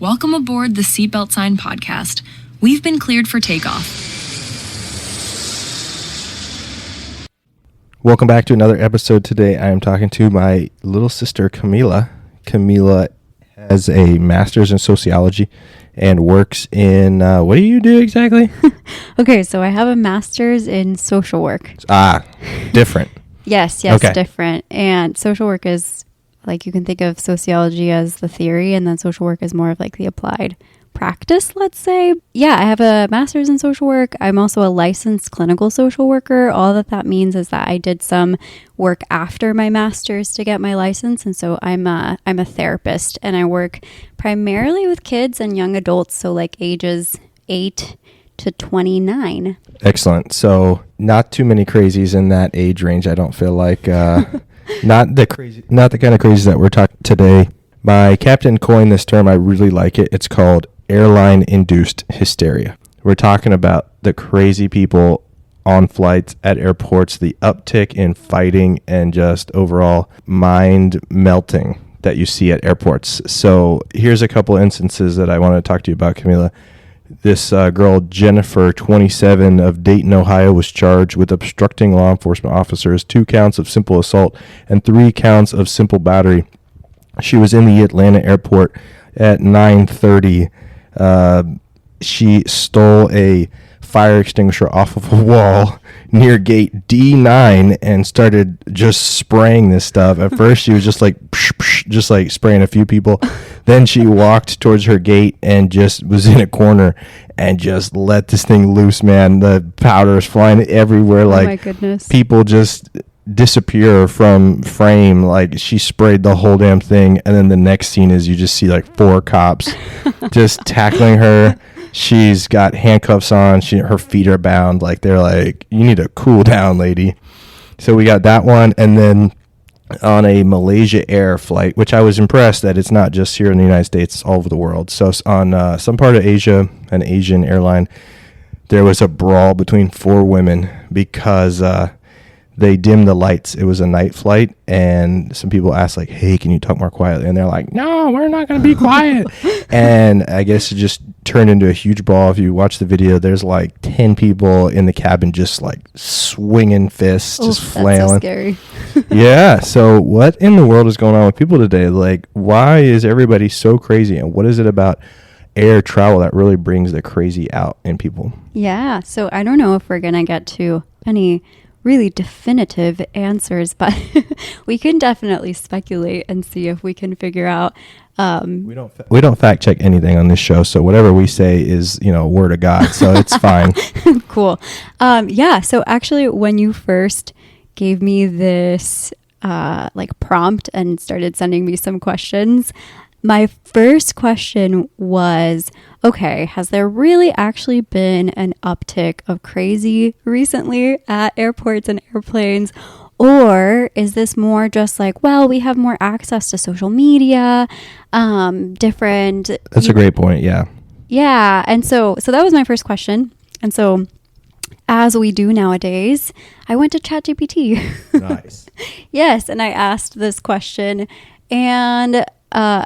Welcome aboard the Seatbelt Sign podcast. We've been cleared for takeoff. Welcome back to another episode. Today I am talking to my little sister, Camila. Camila has a master's in sociology and works in, what do you do exactly? Okay, so I have a master's in social work. Different. Yes, okay. Different. And social work is, like, you can think of sociology as the theory, and then social work is more of like the applied practice, let's say. Yeah, I have a master's in social work. I'm also a licensed clinical social worker. All that means is that I did some work after my master's to get my license, and so I'm a therapist, and I work primarily with kids and young adults, so like ages 8 to 29. Excellent. So not too many crazies in that age range, I don't feel like. Not the kind of crazies that we're talking today. My captain coined this term. I really like it. It's called Airline Induced Hysteria. We're talking about the crazy people on flights, at airports, the uptick in fighting, and just overall mind melting that you see at airports. So here's a couple instances that I want to talk to you about, Camila. This girl, Jennifer, 27, of Dayton, Ohio, was charged with obstructing law enforcement officers, 2 counts of simple assault and 3 counts of simple battery. She was in the Atlanta airport at 9:30. She stole a fire extinguisher off of a wall near gate D9 and started just spraying this stuff. At first, she was just like spraying a few people. Then she walked towards her gate and just was in a corner and just let this thing loose, man. The powder is flying everywhere. Like, oh my goodness. People just disappear from frame. Like, she sprayed the whole damn thing, and then the next scene is you just see like 4 cops just tackling her. She's got handcuffs on. Her feet are bound. Like, they're like, you need to cool down, lady. So we got that one. And then on a Malaysia Air flight, which I was impressed that it's not just here in the United States, it's all over the world. So on some part of Asia, an Asian airline, there was a brawl between 4 women because they dimmed the lights. It was a night flight, and some people asked, like, hey, can you talk more quietly? And they're like, no, we're not going to be quiet. And I guess it just turned into a huge brawl. If you watch the video, there's like 10 people in the cabin just like swinging fists, just flailing. That's so scary. Yeah. So what in the world is going on with people today? Like, why is everybody so crazy? And what is it about air travel that really brings the crazy out in people? Yeah. So I don't know if we're going to get to any really definitive answers, but we can definitely speculate and see if we can figure out. We don't fact check anything on this show, so whatever we say is, word of God, so it's fine. Cool. Yeah. So actually, when you first gave me this prompt and started sending me some questions, my first question was, okay, has there really actually been an uptick of crazy recently at airports and airplanes? Or is this more just like, well, we have more access to social media, different... That's a great point, yeah. Yeah, and so that was my first question. And so, as we do nowadays, I went to ChatGPT. Nice. Yes, and I asked this question, and...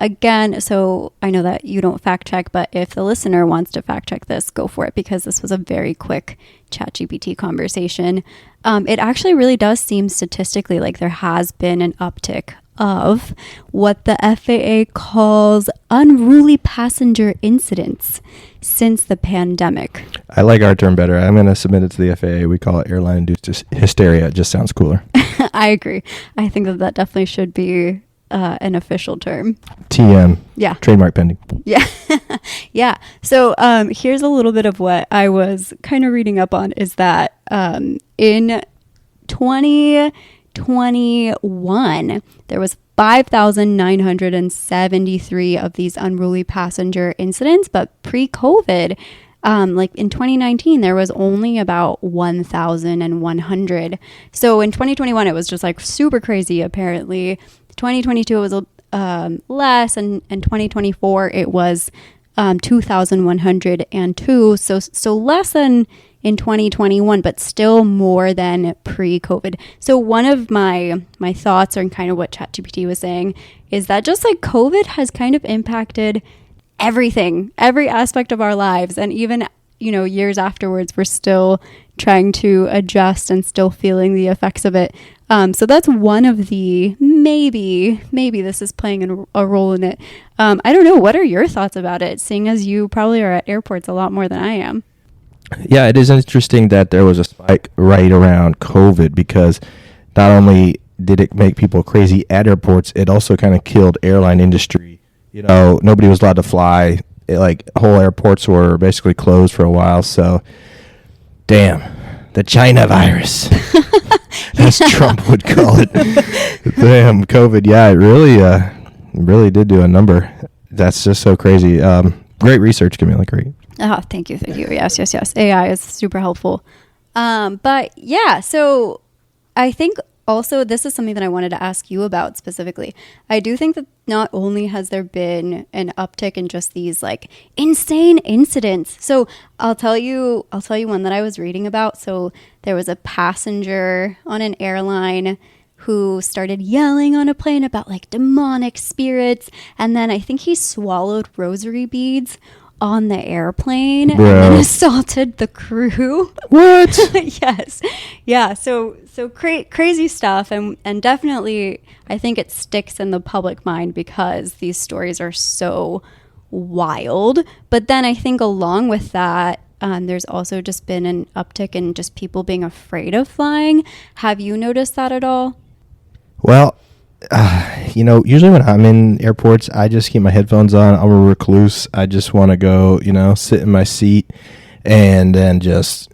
again, so I know that you don't fact check, but if the listener wants to fact check this, go for it, because this was a very quick ChatGPT conversation. It actually really does seem statistically like there has been an uptick of what the FAA calls unruly passenger incidents since the pandemic. I like our term better. I'm going to submit it to the FAA. We call it Airline Induced Hysteria. It just sounds cooler. I agree. I think that definitely should be an official term. TM. Yeah. Trademark pending. Yeah. Yeah. So here's a little bit of what I was kind of reading up on is that in 2021, there was 5,973 of these unruly passenger incidents, but pre-COVID, like in 2019, there was only about 1,100. So in 2021, it was just like super crazy, apparently. 2022 it was less, and 2024 it was 2,102. So less than in 2021, but still more than pre-COVID. So one of my thoughts on kind of what ChatGPT was saying is that just like COVID has kind of impacted everything, every aspect of our lives. And even, years afterwards, we're still trying to adjust and still feeling the effects of it. So that's one of the, maybe this is playing a role in it. I don't know. What are your thoughts about it, seeing as you probably are at airports a lot more than I am? Yeah, it is interesting that there was a spike right around COVID, because not only did it make people crazy at airports, it also kind of killed airline industry. Nobody was allowed to fly. Whole airports were basically closed for a while. So, damn, the China virus, as Trump would call it. Damn, COVID. Yeah, it really did do a number. That's just so crazy. Great research, Camila. Great. Oh, thank you. Yes. AI is super helpful. But yeah, so I think also this is something that I wanted to ask you about specifically. I do think that not only has there been an uptick in just these like insane incidents. So I'll tell you one that I was reading about. So there was a passenger on an airline who started yelling on a plane about like demonic spirits. And then I think he swallowed rosary beads on the airplane. Bro. And then assaulted the crew. What? Yes. Yeah. So crazy stuff. And definitely, I think it sticks in the public mind because these stories are so wild. But then I think along with that, there's also just been an uptick in just people being afraid of flying. Have you noticed that at all? Well, usually when I'm in airports, I just keep my headphones on. I'm a recluse. I just want to go, sit in my seat and then just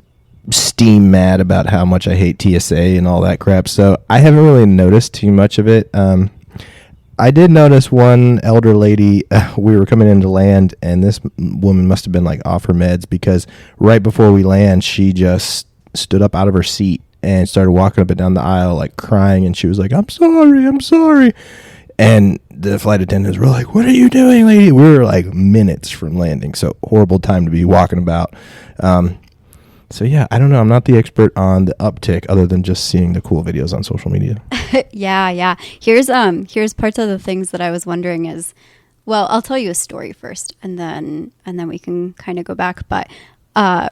steam mad about how much I hate TSA and all that crap. So I haven't really noticed too much of it. I did notice one elder lady, we were coming in to land, and this woman must have been like off her meds, because right before we land, she just stood up out of her seat and started walking up and down the aisle, like crying. And she was like, I'm sorry. And the flight attendants were like, what are you doing, lady? We were like minutes from landing. So horrible time to be walking about. So yeah, I don't know. I'm not the expert on the uptick other than just seeing the cool videos on social media. Yeah. Here's parts of the things that I was wondering is, well, I'll tell you a story first and then we can kind of go back. But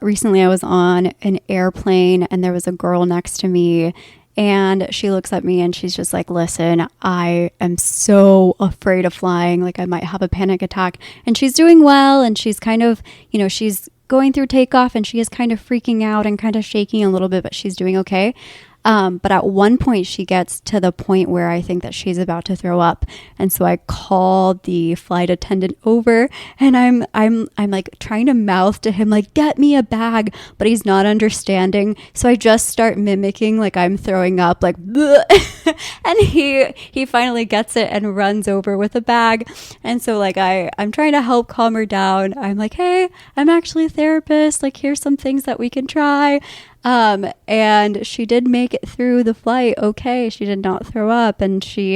recently I was on an airplane and there was a girl next to me, and she looks at me and she's just like, listen, I am so afraid of flying. Like I might have a panic attack. And she's doing well. And she's kind of, she's going through takeoff and she is kind of freaking out and kind of shaking a little bit, but she's doing okay. But at one point she gets to the point where I think that she's about to throw up. And so I called the flight attendant over, and I'm like trying to mouth to him, like, get me a bag, but he's not understanding. So I just start mimicking like I'm throwing up, like, and he finally gets it and runs over with a bag. And so like I'm trying to help calm her down. I'm like, hey, I'm actually a therapist. Like, here's some things that we can try. And she did make it through the flight okay. She did not throw up, and she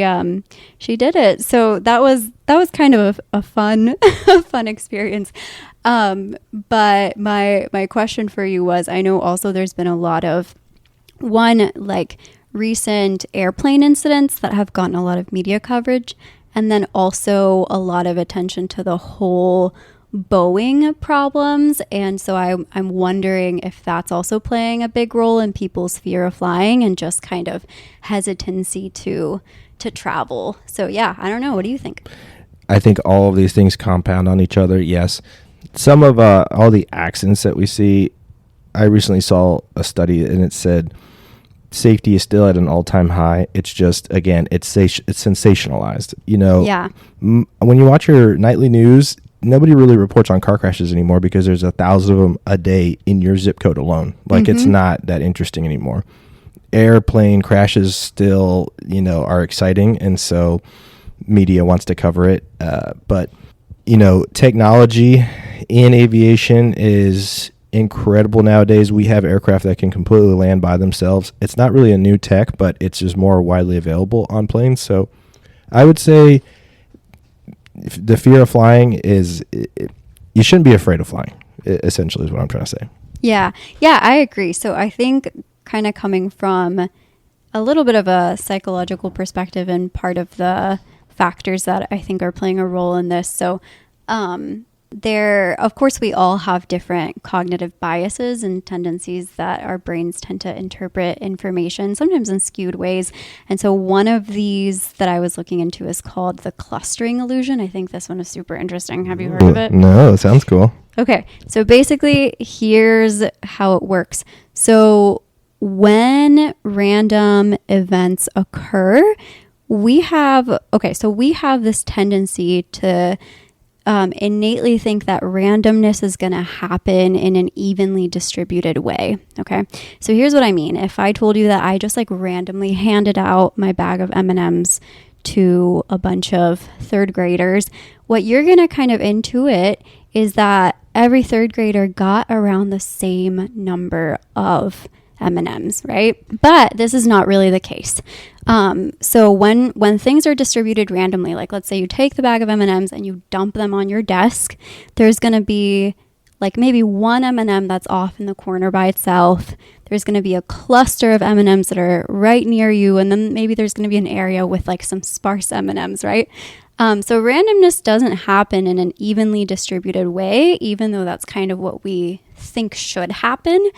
did it. So that was kind of a fun fun experience. But my question for you was, I know also there's been a lot of like recent airplane incidents that have gotten a lot of media coverage, and then also a lot of attention to the whole Boeing problems. And so I'm wondering if that's also playing a big role in people's fear of flying and just kind of hesitancy to travel. So yeah, I don't know. What do you think? I think all of these things compound on each other. Yes. Some of all the accidents that we see, I recently saw a study and it said safety is still at an all-time high. It's just, again, it's sensationalized. Yeah. When you watch your nightly news, nobody really reports on car crashes anymore because there's 1,000 of them a day in your zip code alone. Like, It's not that interesting anymore. Airplane crashes still, are exciting, and so media wants to cover it. But, technology in aviation is incredible nowadays. We have aircraft that can completely land by themselves. It's not really a new tech, but it's just more widely available on planes. So I would say the fear of flying is, you shouldn't be afraid of flying, essentially is what I'm trying to say. Yeah, I agree. So I think kind of coming from a little bit of a psychological perspective and part of the factors that I think are playing a role in this. So Of course, we all have different cognitive biases and tendencies that our brains tend to interpret information, sometimes in skewed ways. And so one of these that I was looking into is called the clustering illusion. I think this one is super interesting. Have you heard of it? No, it sounds cool. Okay, so basically, here's how it works. So when random events occur, we have this tendency to innately think that randomness is going to happen in an evenly distributed way. Okay. So here's what I mean. If I told you that I just like randomly handed out my bag of M&Ms to a bunch of third graders, what you're going to kind of intuit is that every third grader got around the same number of M&Ms, right? But this is not really the case. So when things are distributed randomly, like let's say you take the bag of M&Ms and you dump them on your desk, there's going to be like maybe one M&M that's off in the corner by itself. There's going to be a cluster of M&Ms that are right near you, and then maybe there's going to be an area with like some sparse M&Ms, right? So randomness doesn't happen in an evenly distributed way, even though that's kind of what we think should happen.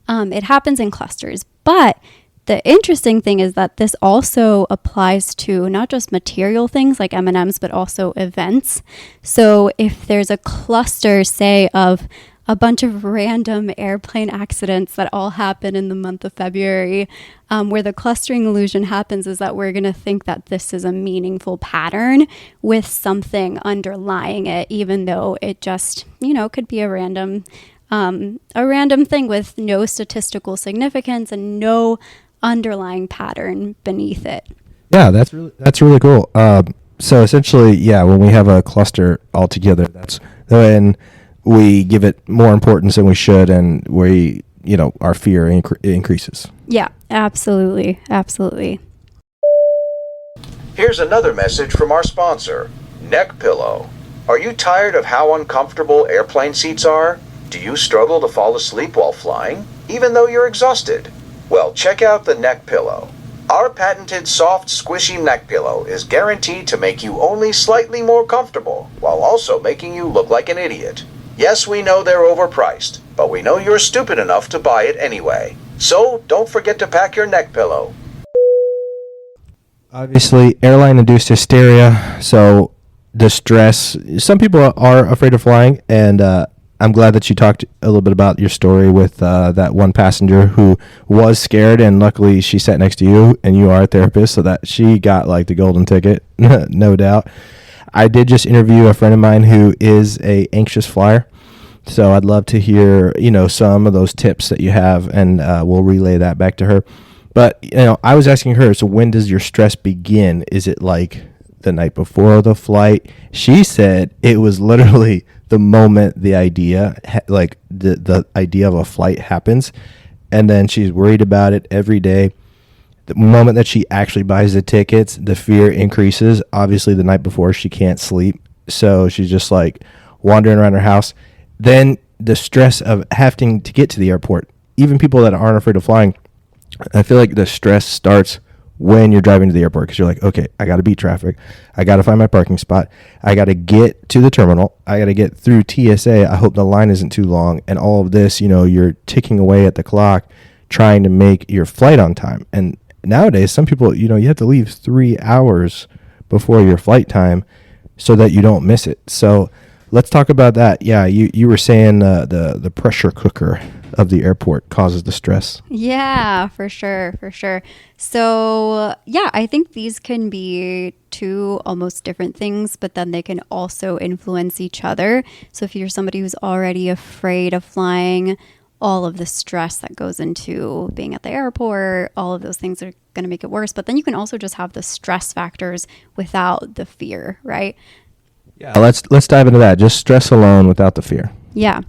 It happens in clusters. But the interesting thing is that this also applies to not just material things like M&Ms, but also events. So if there's a cluster, say, of a bunch of random airplane accidents that all happen in the month of February, where the clustering illusion happens is that we're going to think that this is a meaningful pattern with something underlying it, even though it just, could be a random thing with no statistical significance and no underlying pattern beneath it. Yeah, that's really cool. So essentially, when we have a cluster all together, that's when we give it more importance than we should, and our fear increases. Yeah, absolutely. Here's another message from our sponsor, Neck Pillow. Are you tired of how uncomfortable airplane seats are? Do you struggle to fall asleep while flying, even though you're exhausted? Well, check out the Neck Pillow. Our patented soft, squishy neck pillow is guaranteed to make you only slightly more comfortable, while also making you look like an idiot. Yes, we know they're overpriced, but we know you're stupid enough to buy it anyway. So, don't forget to pack your neck pillow. Obviously, Airline induced hysteria, so the stress. Some people are afraid of flying, and I'm glad that you talked a little bit about your story with that one passenger who was scared, and luckily she sat next to you, and you are a therapist, so that she got like the golden ticket, no doubt. I did just interview a friend of mine who is a anxious flyer, so I'd love to hear some of those tips that you have, and we'll relay that back to her. But I was asking her, so when does your stress begin? Is it like the night before the flight? She said it was literally the moment the idea, like the idea of a flight happens, and then she's worried about it every day. The moment that she actually buys the tickets, the fear increases. Obviously, the night before, she can't sleep, so she's just like wandering around her house. Then the stress of having to get to the airport. Even people that aren't afraid of flying, I feel like the stress starts when you're driving to the airport, because you're like, okay, I got to beat traffic. I got to find my parking spot. I got to get to the terminal. I got to get through TSA. I hope the line isn't too long. And all of this, you're ticking away at the clock trying to make your flight on time. And nowadays, some people, you have to leave 3 hours before your flight time so that you don't miss it. So let's talk about that. Yeah, you were saying the pressure cooker of the airport causes the stress. Yeah, for sure. So I think these can be two almost different things, but then they can also influence each other. So if you're somebody who's already afraid of flying, all of the stress that goes into being at the airport, all of those things are going to make it worse. But then you can also just have the stress factors without the fear, right? Yeah, let's dive into that. Just stress alone without the fear. Yeah.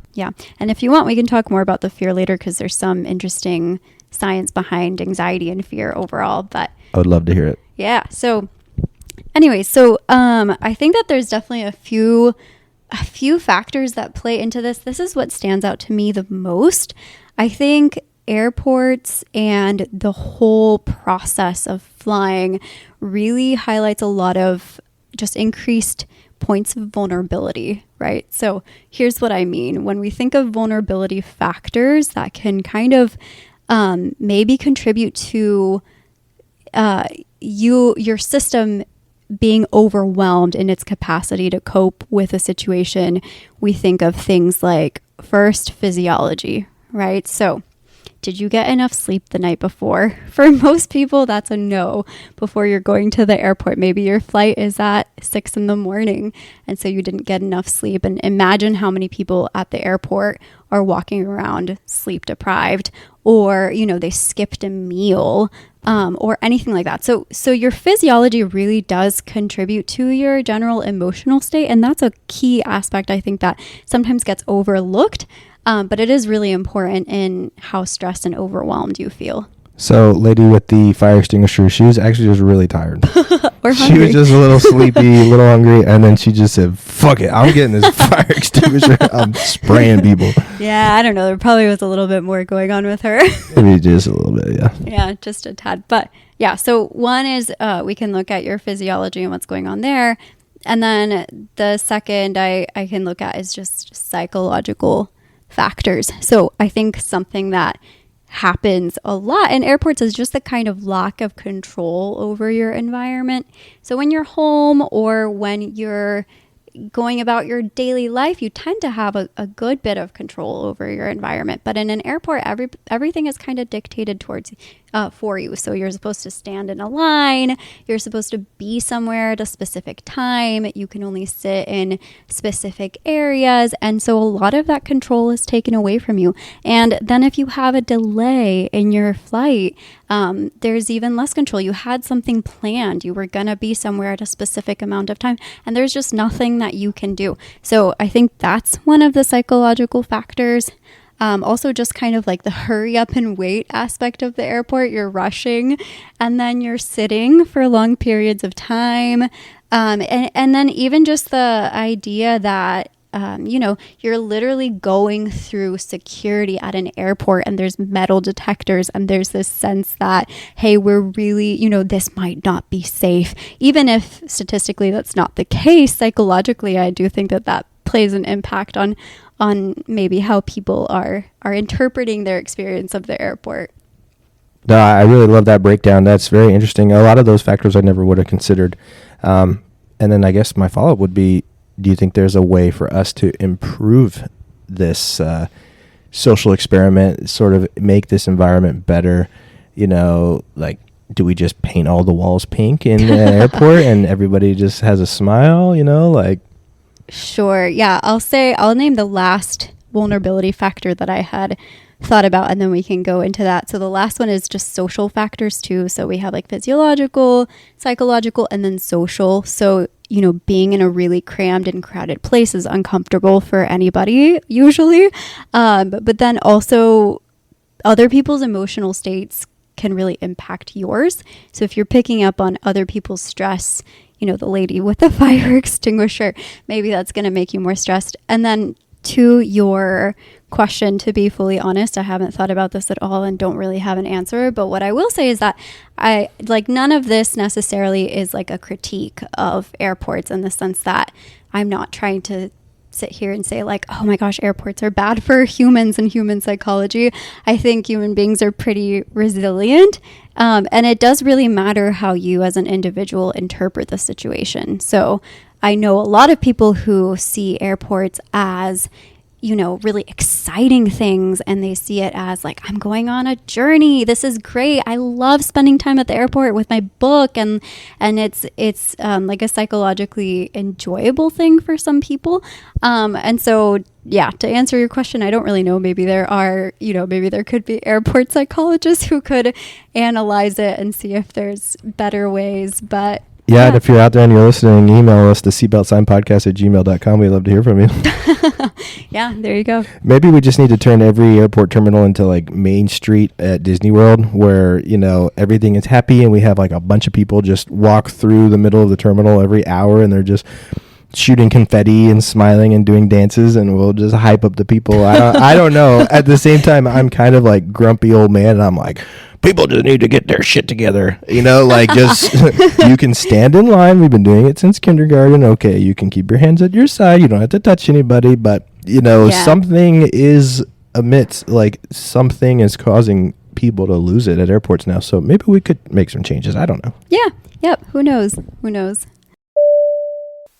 And if you want, we can talk more about the fear later, because there's some interesting science behind anxiety and fear overall. But I would love to hear it. Yeah. So anyway, I think that there's definitely a few factors that play into this. This is what stands out to me the most. I think airports and the whole process of flying really highlights a lot of just increased points of vulnerability, right? So here's what I mean. When we think of vulnerability factors that can kind of maybe contribute to your system being overwhelmed in its capacity to cope with a situation, we think of things like, first, physiology, right? So did you get enough sleep the night before? For most people, that's a no before you're going to the airport. Maybe your flight is at 6 a.m. and so you didn't get enough sleep. And imagine how many people at the airport are walking around sleep deprived, or, they skipped a meal, or anything like that. So your physiology really does contribute to your general emotional state. And that's a key aspect, I think, that sometimes gets overlooked. But it is really important in how stressed and overwhelmed you feel. So, lady with the fire extinguisher, she was actually just really tired. Or hungry. She was just a little sleepy, a little hungry, and then she just said, fuck it, I'm getting this fire extinguisher. I'm spraying people. Yeah, I don't know. There probably was a little bit more going on with her. Maybe just a little bit, yeah. Yeah, just a tad. But yeah, so one is we can look at your physiology and what's going on there. And then the second I can look at is just psychological factors. So I think something that happens a lot in airports is just the kind of lack of control over your environment. So when you're home or when you're going about your daily life, you tend to have a good bit of control over your environment. But in an airport, everything is kind of dictated towards for you. So you're supposed to stand in a line. You're supposed to be somewhere at a specific time. You can only sit in specific areas. And so a lot of that control is taken away from you. And then if you have a delay in your flight, there's even less control. You had something planned. You were going to be somewhere at a specific amount of time, and there's just nothing that you can do. So I think that's one of the psychological factors. Also just kind of like the hurry up and wait aspect of the airport. You're rushing and then you're sitting for long periods of time. And then even just the idea that you're literally going through security at an airport and there's metal detectors and there's this sense that, hey, we're really, this might not be safe. Even if statistically that's not the case, psychologically, I do think that plays an impact on maybe how people are interpreting their experience of the airport. No, I really love that breakdown. That's very interesting. A lot of those factors I never would have considered. And then I guess my follow-up would be, do you think there's a way for us to improve this social experiment, sort of make this environment better? Like, do we just paint all the walls pink in the airport and everybody just has a smile, like? Sure. Yeah. I'll name the last vulnerability factor that I had thought about, and then we can go into that. So the last one is just social factors too. So we have like physiological, psychological, and then social. So, being in a really crammed and crowded place is uncomfortable for anybody usually. But then also other people's emotional states can really impact yours. So if you're picking up on other people's stress, the lady with the fire extinguisher, maybe that's going to make you more stressed. And then to your question, to be fully honest, I haven't thought about this at all and don't really have an answer. But what I will say is that none of this necessarily is like a critique of airports, in the sense that I'm not trying to sit here and say like, oh my gosh, airports are bad for humans and human psychology. I think human beings are pretty resilient. And it does really matter how you as an individual interpret the situation. So I know a lot of people who see airports as, really exciting things, and they see it as like, I'm going on a journey. This is great. I love spending time at the airport with my book, and it's like a psychologically enjoyable thing for some people. And so, yeah, to answer your question, I don't really know. Maybe there are, maybe there could be airport psychologists who could analyze it and see if there's better ways, but yeah, and if you're out there and you're listening, email us to seatbeltsignpodcast@gmail.com. We'd love to hear from you. Yeah, there you go. Maybe we just need to turn every airport terminal into like Main Street at Disney World, where, everything is happy and we have like a bunch of people just walk through the middle of the terminal every hour and they're just shooting confetti and smiling and doing dances, and we'll just hype up the people. I don't know. At the same time, I'm kind of like grumpy old man, and I'm like, people just need to get their shit together. You know, like just you can stand in line. We've been doing it since kindergarten. Okay, you can keep your hands at your side. You don't have to touch anybody. But, you know, something is amidst, like something is causing people to lose it at airports now. So maybe we could make some changes. I don't know. Yeah. Yep. Who knows? Who knows?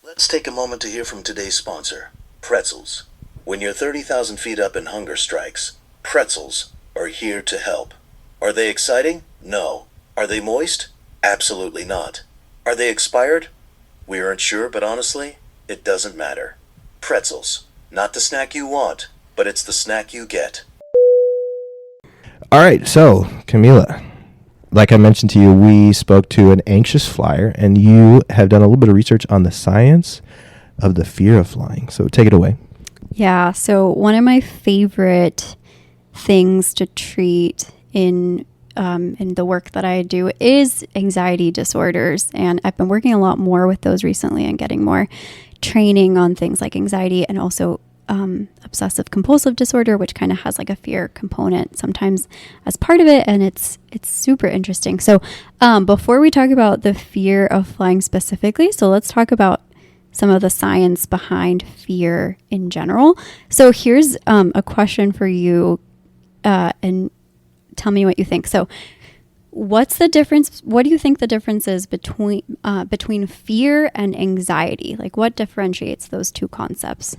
Let's take a moment to hear from today's sponsor, Pretzels. When you're 30,000 feet up and hunger strikes, Pretzels are here to help. Are they exciting? No. Are they moist? Absolutely not. Are they expired? We aren't sure, but honestly, it doesn't matter. Pretzels. Not the snack you want, but it's the snack you get. All right, so Camila, like I mentioned to you, we spoke to an anxious flyer, and you have done a little bit of research on the science of the fear of flying. So take it away. Yeah. So one of my favorite things to treat in the work that I do is anxiety disorders, and I've been working a lot more with those recently and getting more training on things like anxiety and also obsessive compulsive disorder, which kind of has like a fear component sometimes as part of it, and it's super interesting. So before we talk about the fear of flying specifically, so let's talk about some of the science behind fear in general. So here's a question for you, and tell me what you think. So what's the difference? What do you think the difference is between fear and anxiety? Like, what differentiates those two concepts?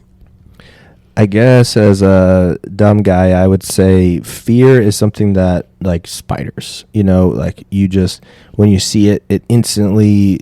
I guess as a dumb guy, I would say fear is something that, like spiders, you know, like you just, when you see it, it instantly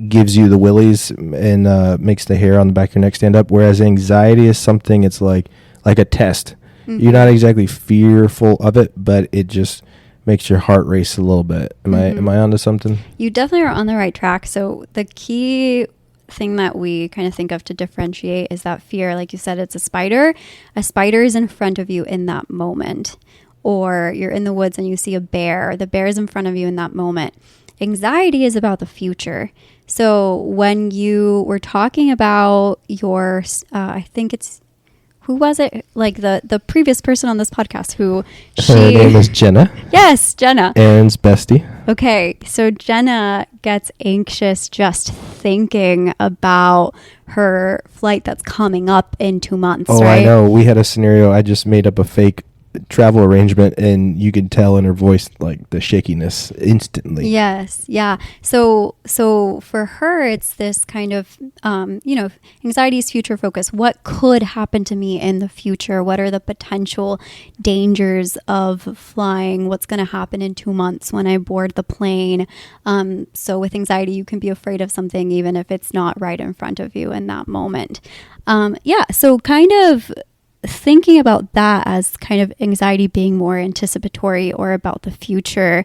gives you the willies and makes the hair on the back of your neck stand up. Whereas anxiety is something, it's like a test. Mm-hmm. You're not exactly fearful of it, but it just makes your heart race a little bit. Am I onto something? You definitely are on the right track. So the key thing that we kind of think of to differentiate is that fear, like you said, it's a spider. A spider is in front of you in that moment. Or you're in the woods and you see a bear. The bear is in front of you in that moment. Anxiety is about the future. So when you were talking about your, I think it's, who was it? Like the previous person on this podcast who her name is Jenna. Yes, Jenna. Aaron's bestie. Okay, so Jenna gets anxious just thinking about her flight that's coming up in 2 months, right? I know. We had a scenario. I just made up a fake travel arrangement, and you could tell in her voice like the shakiness instantly. Yes, yeah. So for her, it's this kind of anxiety is future focus. What could happen to me in the future? What are the potential dangers of flying? What's going to happen in 2 months when I board the plane? So with anxiety, you can be afraid of something even if it's not right in front of you in that moment. So kind of thinking about that as kind of anxiety being more anticipatory or about the future.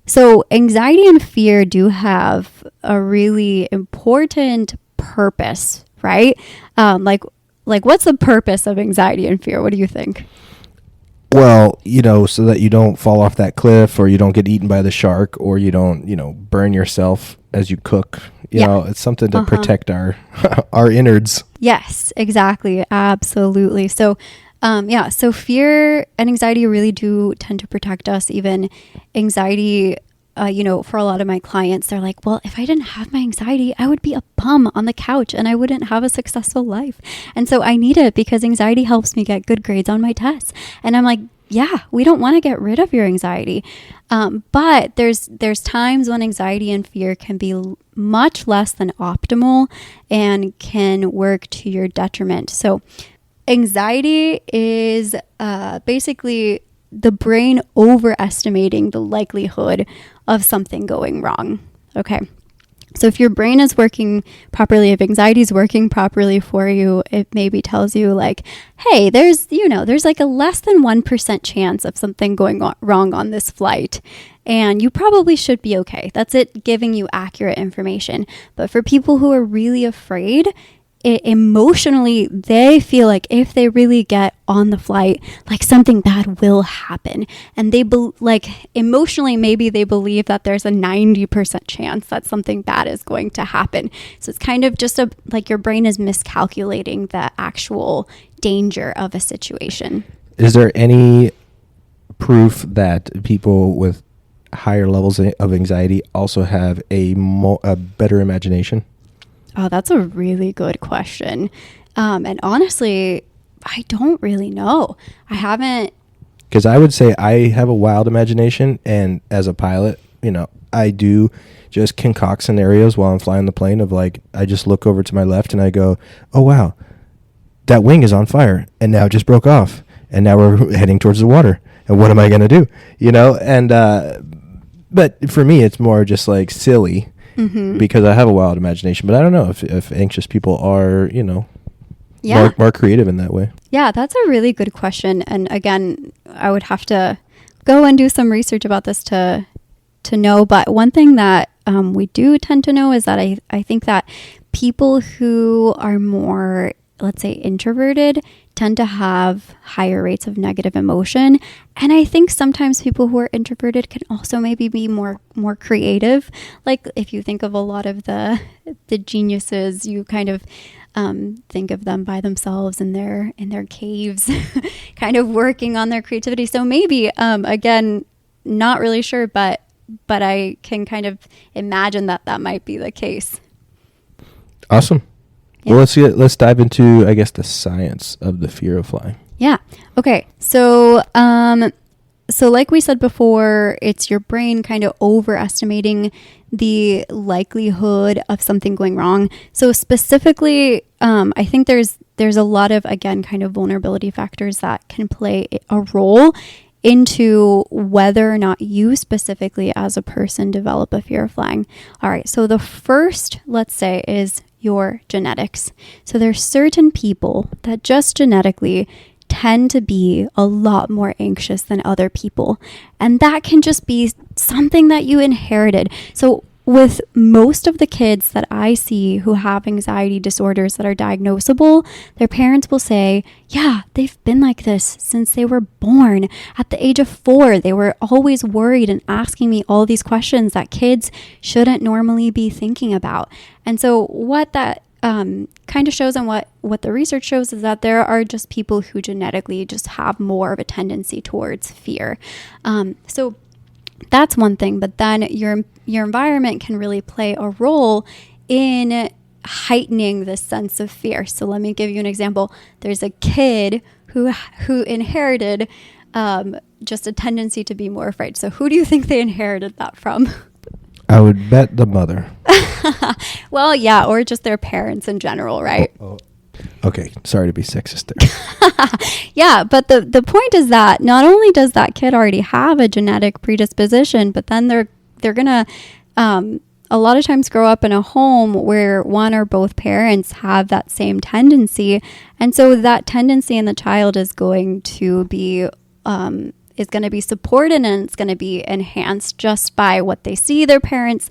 So anxiety and fear do have a really important purpose, right? Like what's the purpose of anxiety and fear? What do you think? Well, so that you don't fall off that cliff, or you don't get eaten by the shark, or you don't, burn yourself as you cook. You know, it's something to protect our innards. Yes, exactly. Absolutely. So, so fear and anxiety really do tend to protect us. Even anxiety, for a lot of my clients, they're like, well, if I didn't have my anxiety, I would be a bum on the couch and I wouldn't have a successful life. And so I need it because anxiety helps me get good grades on my tests. And I'm like, yeah, we don't want to get rid of your anxiety. But there's times when anxiety and fear can be much less than optimal and can work to your detriment. So anxiety is basically the brain overestimating the likelihood of something going wrong. Okay. So if your brain is working properly, if anxiety is working properly for you, it maybe tells you like, hey, there's like a less than 1% chance of something going wrong on this flight. And you probably should be okay. That's it giving you accurate information. But for people who are really afraid, emotionally, they feel like if they really get on the flight, like something bad will happen. And they emotionally, maybe they believe that there's a 90% chance that something bad is going to happen. So it's kind of just like your brain is miscalculating the actual danger of a situation. Is there any proof that people with higher levels of anxiety also have a better imagination? Oh, that's a really good question. And honestly, I don't really know. I haven't. Because I would say I have a wild imagination, and as a pilot, I do just concoct scenarios while I'm flying the plane of like, I just look over to my left and I go, oh wow, that wing is on fire and now it just broke off and now we're heading towards the water. And what am I going to do? And, but for me, it's more just like silly because I have a wild imagination, but I don't know if anxious people are, more creative in that way. Yeah, that's a really good question. And again, I would have to go and do some research about this to know. But one thing that we do tend to know is that I think that people who are more, let's say, introverted tend to have higher rates of negative emotion. And I think sometimes people who are introverted can also maybe be more creative. Like if you think of a lot of the geniuses, you kind of think of them by themselves in their caves, kind of working on their creativity. So maybe, again, not really sure, but I can kind of imagine that might be the case. Awesome. Yeah. Well, let's dive into, I guess, the science of the fear of flying. Yeah. Okay. So like we said before, it's your brain kind of overestimating the likelihood of something going wrong. So specifically, I think there's a lot of, again, kind of vulnerability factors that can play a role into whether or not you specifically as a person develop a fear of flying. All right. So the first, let's say, is your genetics. So there's certain people that just genetically tend to be a lot more anxious than other people. And that can just be something that you inherited. So with most of the kids that I see who have anxiety disorders that are diagnosable, their parents will say, yeah, they've been like this since they were born. At the age of 4, they were always worried and asking me all these questions that kids shouldn't normally be thinking about. And so what that kind of shows and what the research shows is that there are just people who genetically just have more of a tendency towards fear. So that's one thing, but then your environment can really play a role in heightening this sense of fear. So let me give you an example. There's a kid who inherited just a tendency to be more afraid. So who do you think they inherited that from? I would bet the mother. Well, yeah, or just their parents in general, right? Oh. Okay, sorry to be sexist there. Yeah, but the point is that not only does that kid already have a genetic predisposition, but then they're gonna a lot of times grow up in a home where one or both parents have that same tendency, and so that tendency in the child is going to be supported, and it's going to be enhanced just by what they see their parents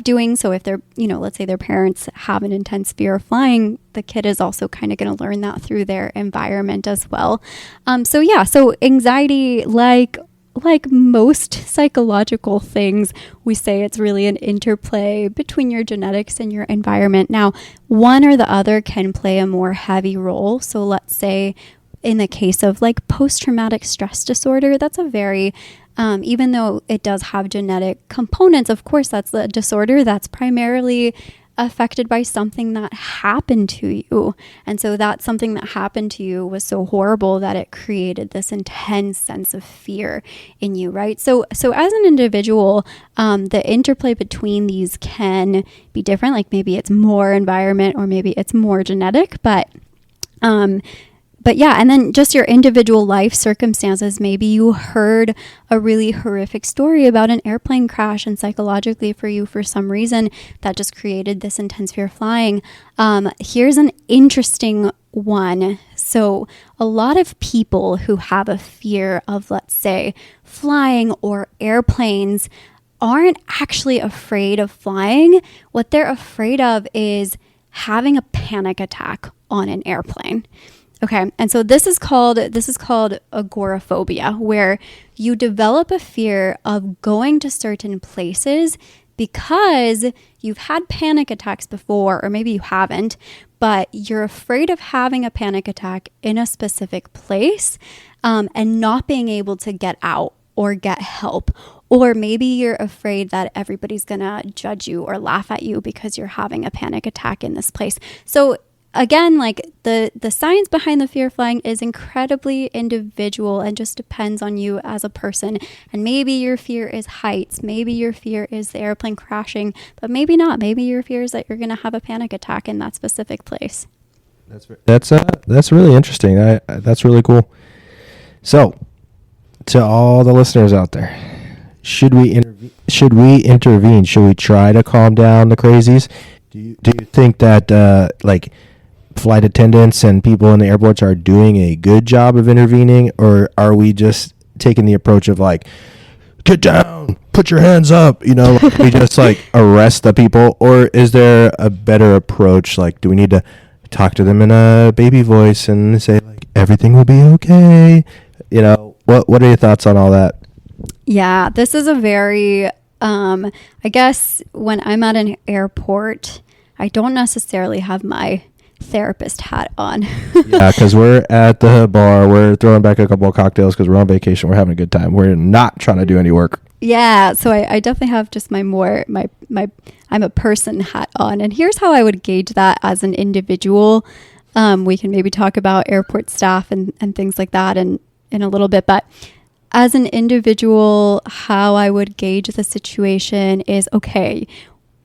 doing. So if they're, let's say their parents have an intense fear of flying, the kid is also kind of going to learn that through their environment as well. So anxiety, like most psychological things, we say it's really an interplay between your genetics and your environment. Now, one or the other can play a more heavy role. So let's say in the case of like post-traumatic stress disorder, that's a very, even though it does have genetic components, of course, that's a disorder that's primarily affected by something that happened to you. And so that something that happened to you was so horrible that it created this intense sense of fear in you, right? So as an individual, the interplay between these can be different. Like maybe it's more environment or maybe it's more genetic, but yeah, and then just your individual life circumstances. Maybe you heard a really horrific story about an airplane crash, and psychologically for you, for some reason, that just created this intense fear of flying. Here's an interesting one. So a lot of people who have a fear of, let's say, flying or airplanes aren't actually afraid of flying. What they're afraid of is having a panic attack on an airplane. Okay, and so this is called agoraphobia, where you develop a fear of going to certain places because you've had panic attacks before, or maybe you haven't, but you're afraid of having a panic attack in a specific place and not being able to get out or get help, Or maybe you're afraid that everybody's going to judge you or laugh at you because you're having a panic attack in this place. So again, like the science behind the fear of flying is incredibly individual and just depends on you as a person. And maybe your fear is heights. Maybe your fear is the airplane crashing, but maybe not. Maybe your fear is that you're going to have a panic attack in that specific place. That's really interesting. That's really cool. So, to all the listeners out there, should we intervene? Should we try to calm down the crazies? Do you think that like flight attendants and people in the airports are doing a good job of intervening, or are we just taking the approach of like, get down, put your hands up, you know, we just like arrest the people? Or is there a better approach? Like, do we need to talk to them in a baby voice and say like, everything will be okay? You know, what are your thoughts on all that? Yeah, this is a very, I guess when I'm at an airport, I don't necessarily have my therapist hat on. Yeah, because we're at the bar, we're throwing back a couple of cocktails because we're on vacation, we're having a good time, we're not trying to do any work. Yeah, so I definitely have just my I'm a person hat on. And here's how I would gauge that as an individual. We can maybe talk about airport staff and things like that in a little bit, but as an individual, how I would gauge the situation is, okay,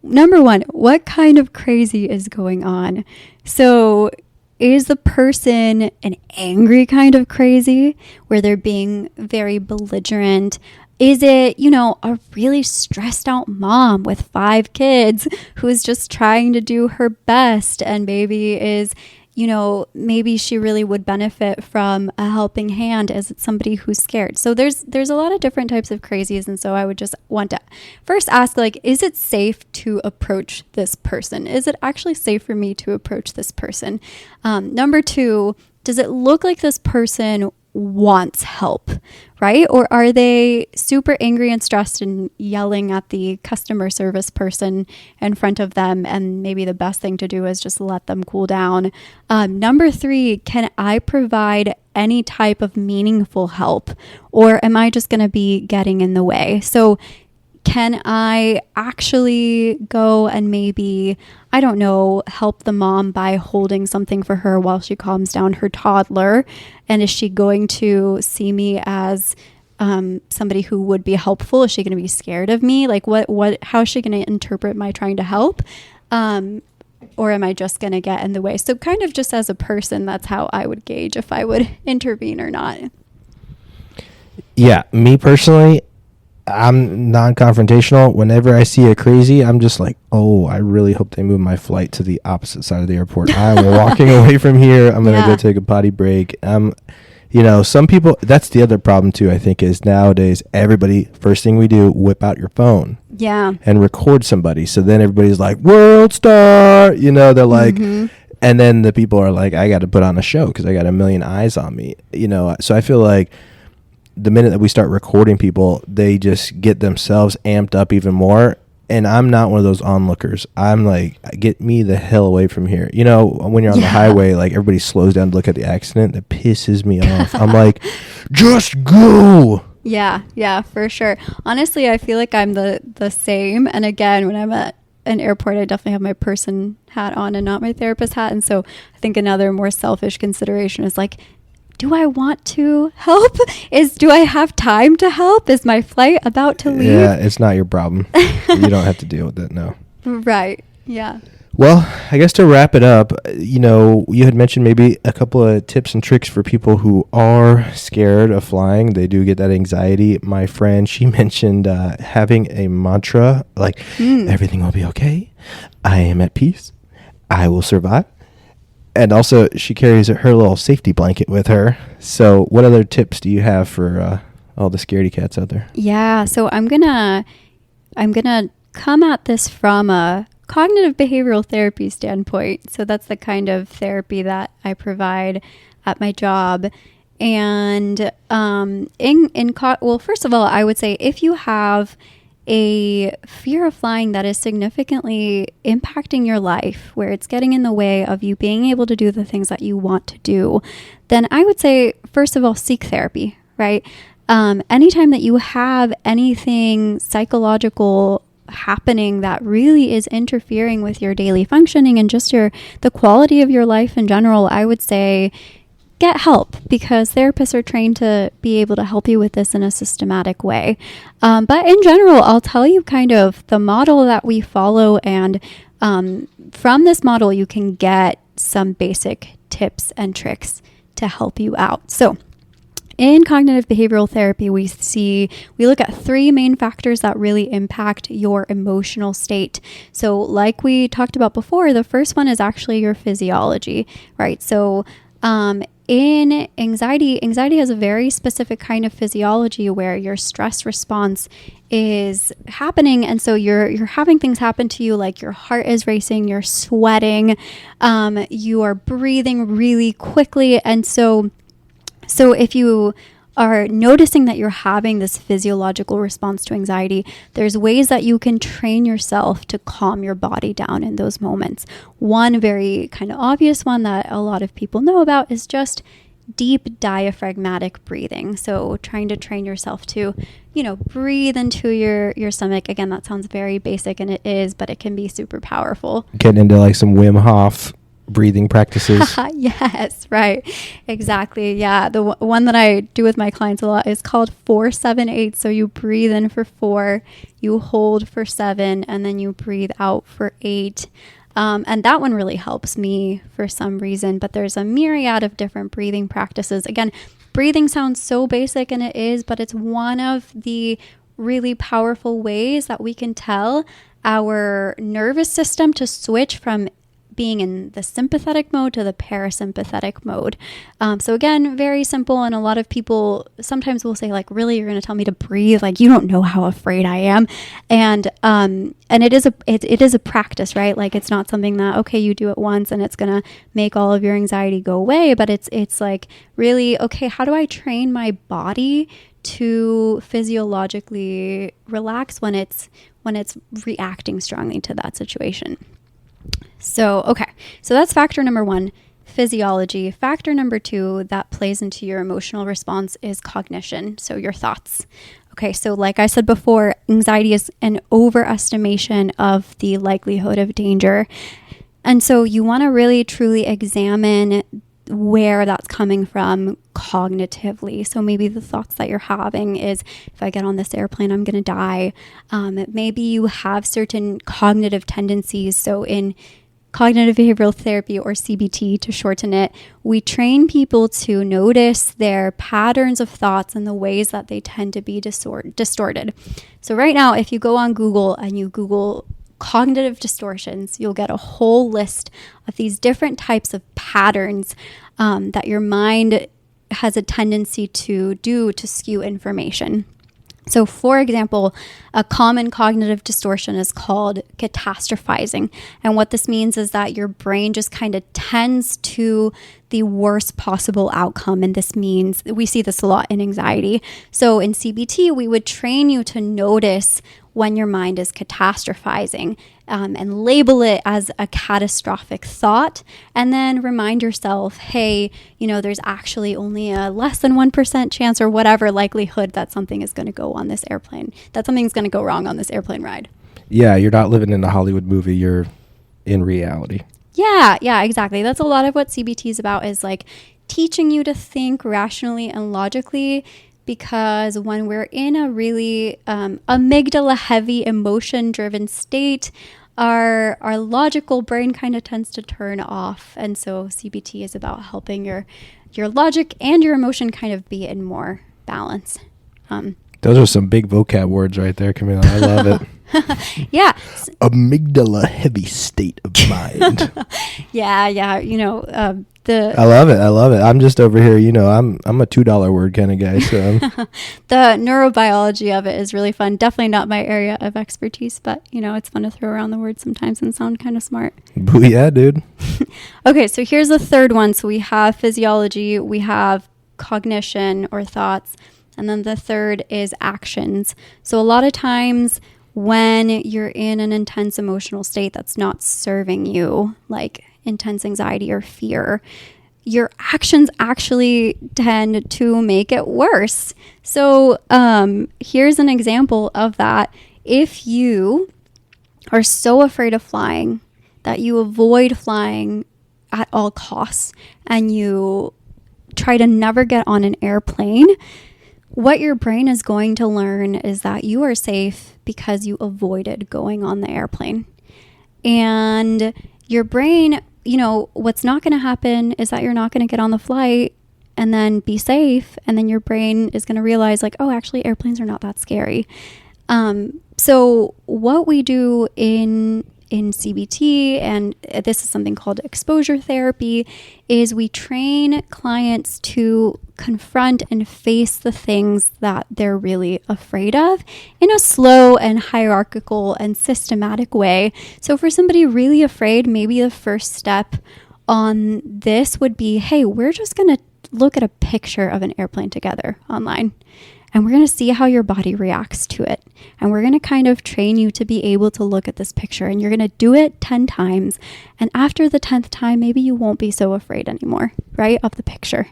number one, what kind of crazy is going on? So is the person an angry kind of crazy where they're being very belligerent? Is it, you know, a really stressed out mom with 5 kids who's just trying to do her best and maybe is, you know, maybe she really would benefit from a helping hand as it's somebody who's scared. So there's a lot of different types of crazies. And so I would just want to first ask, like, is it safe to approach this person? Is it actually safe for me to approach this person? Number 2, does it look like this person wants help, right? Or are they super angry and stressed and yelling at the customer service person in front of them? And maybe the best thing to do is just let them cool down. Number 3, can I provide any type of meaningful help? Or am I just going to be getting in the way? So can I actually go and maybe, I don't know, help the mom by holding something for her while she calms down her toddler? And is she going to see me as somebody who would be helpful? Is she going to be scared of me? Like how is she going to interpret my trying to help? Or am I just going to get in the way? So kind of just as a person, that's how I would gauge if I would intervene or not. Yeah, me personally, I'm non-confrontational. Whenever I see a crazy, I'm just like, oh, I really hope they move my flight to the opposite side of the airport. I'm walking away from here. I'm going to go take a potty break. You know, some people, that's the other problem too, I think, is nowadays everybody, first thing we do, whip out your phone. Yeah. And record somebody. So then everybody's like, world star, you know, they're like, and then the people are like, I got to put on a show because I got a million eyes on me, you know. So I feel like the minute that we start recording people, they just get themselves amped up even more. And I'm not one of those onlookers. I'm like, get me the hell away from here. You know, when you're on the highway, like everybody slows down to look at the accident. That pisses me off. I'm like, just go. Yeah, for sure. Honestly, I feel like I'm the same. And again, when I'm at an airport, I definitely have my person hat on and not my therapist hat. And so I think another more selfish consideration is like, do I want to help? Do I have time to help? Is my flight about to leave? Yeah, it's not your problem. You don't have to deal with it, no. Right, yeah. Well, I guess to wrap it up, you know, you had mentioned maybe a couple of tips and tricks for people who are scared of flying. They do get that anxiety. My friend, she mentioned having a mantra like, everything will be okay. I am at peace. I will survive. And also, she carries her little safety blanket with her. So what other tips do you have for all the scaredy cats out there? Yeah, so I'm gonna come at this from a cognitive behavioral therapy standpoint. So that's the kind of therapy that I provide at my job. And well, first of all, I would say if you have a fear of flying that is significantly impacting your life, where it's getting in the way of you being able to do the things that you want to do, then I would say, first of all, seek therapy, right? anytime that you have anything psychological happening that really is interfering with your daily functioning and just the quality of your life in general, I would say get help, because therapists are trained to be able to help you with this in a systematic way. But in general, I'll tell you kind of the model that we follow, and from this model, you can get some basic tips and tricks to help you out. So in cognitive behavioral therapy, we look at three main factors that really impact your emotional state. So like we talked about before, the first one is actually your physiology, right? So in anxiety has a very specific kind of physiology where your stress response is happening. And so you're having things happen to you, like your heart is racing, you're sweating, you are breathing really quickly. And so if you are noticing that you're having this physiological response to anxiety, there's ways that you can train yourself to calm your body down in those moments. One very kind of obvious one that a lot of people know about is just deep diaphragmatic breathing. So trying to train yourself to, breathe into your stomach. Again, that sounds very basic, and it is, but it can be super powerful. Getting into like some Wim Hof breathing practices. Yes, right. Exactly. Yeah. The one that I do with my clients a lot is called 4-7-8. So you breathe in for 4, you hold for 7, and then you breathe out for 8. And that one really helps me for some reason, but there's a myriad of different breathing practices. Again, breathing sounds so basic, and it is, but it's one of the really powerful ways that we can tell our nervous system to switch from being in the sympathetic mode to the parasympathetic mode. So again, very simple. And a lot of people sometimes will say, like, really, you're going to tell me to breathe? Like, you don't know how afraid I am. And it is a practice, right? Like, it's not something that, okay, you do it once and it's going to make all of your anxiety go away. But it's like, really, okay, how do I train my body to physiologically relax when it's reacting strongly to that situation? So that's factor number 1, physiology. Factor number 2 that plays into your emotional response is cognition, so your thoughts. Okay, so like I said before, anxiety is an overestimation of the likelihood of danger. And so you want to really truly examine where that's coming from cognitively. So maybe the thoughts that you're having is, if I get on this airplane, I'm going to die. Maybe you have certain cognitive tendencies. So in cognitive behavioral therapy, or CBT to shorten it, we train people to notice their patterns of thoughts and the ways that they tend to be distorted. So right now, if you go on Google and you Google cognitive distortions, you'll get a whole list of these different types of patterns that your mind has a tendency to do to skew information. So for example, a common cognitive distortion is called catastrophizing. And what this means is that your brain just kind of tends to the worst possible outcome. And this means, we see this a lot in anxiety. So in CBT, we would train you to notice when your mind is catastrophizing, and label it as a catastrophic thought, and then remind yourself, hey, there's actually only a less than 1% chance or whatever likelihood that something is going to go on this airplane, that something's going to go wrong on this airplane ride. Yeah, you're not living in a Hollywood movie, you're in reality. Yeah, exactly. That's a lot of what CBT is about, is like teaching you to think rationally and logically, because when we're in a really amygdala heavy, emotion driven state, our logical brain kind of tends to turn off. And so CBT is about helping your logic and your emotion kind of be in more balance. Those are some big vocab words right there, Camila. I love it. Yeah. Amygdala heavy state of mind. Yeah. I love it. I'm just over here, I'm a $2 word kind of guy. So the neurobiology of it is really fun. Definitely not my area of expertise, but it's fun to throw around the words sometimes and sound kind of smart. Booyah, dude. Okay, so here's the third one. So we have physiology, we have cognition or thoughts, and then the third is actions. So a lot of times when you're in an intense emotional state that's not serving you, like intense anxiety or fear, your actions actually tend to make it worse. So here's an example of that. If you are so afraid of flying that you avoid flying at all costs and you try to never get on an airplane, what your brain is going to learn is that you are safe because you avoided going on the airplane. And your brain, what's not going to happen is that you're not going to get on the flight and then be safe. And then your brain is going to realize like, oh, actually airplanes are not that scary. So what we do in CBT, and this is something called exposure therapy, is we train clients to confront and face the things that they're really afraid of in a slow and hierarchical and systematic way. So for somebody really afraid, maybe the first step on this would be, hey, we're just going to look at a picture of an airplane together online. And we're going to see how your body reacts to it. And we're going to kind of train you to be able to look at this picture. And you're going to do it 10 times. And after the 10th time, maybe you won't be so afraid anymore, right, of the picture.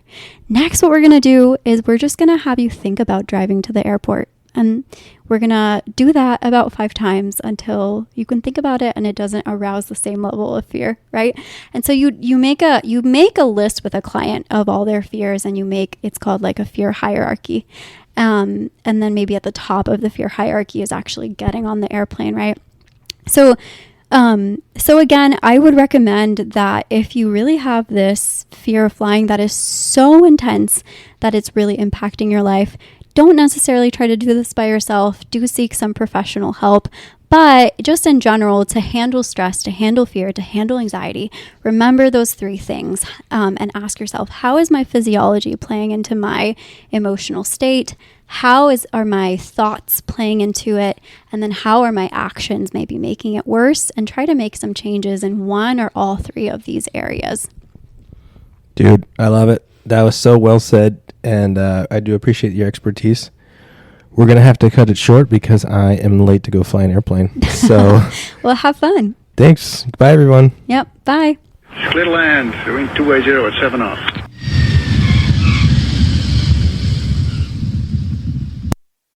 Next, what we're going to do is we're just going to have you think about driving to the airport. And we're going to do that about 5 times until you can think about it and it doesn't arouse the same level of fear, right? And so you make a list with a client of all their fears, and it's called like a fear hierarchy. And then maybe at the top of the fear hierarchy is actually getting on the airplane, right? So again, I would recommend that if you really have this fear of flying that is so intense that it's really impacting your life, don't necessarily try to do this by yourself. Do seek some professional help. But just in general, to handle stress, to handle fear, to handle anxiety, remember those 3 things and ask yourself, how is my physiology playing into my emotional state? How are my thoughts playing into it? And then how are my actions maybe making it worse? And try to make some changes in one or all 3 of these areas. Dude, I love it. That was so well said. And I do appreciate your expertise. We're going to have to cut it short because I am late to go fly an airplane. So, well, have fun. Thanks. Bye, everyone. Yep. Bye. Clear to land. Wind 280 at 7 knots.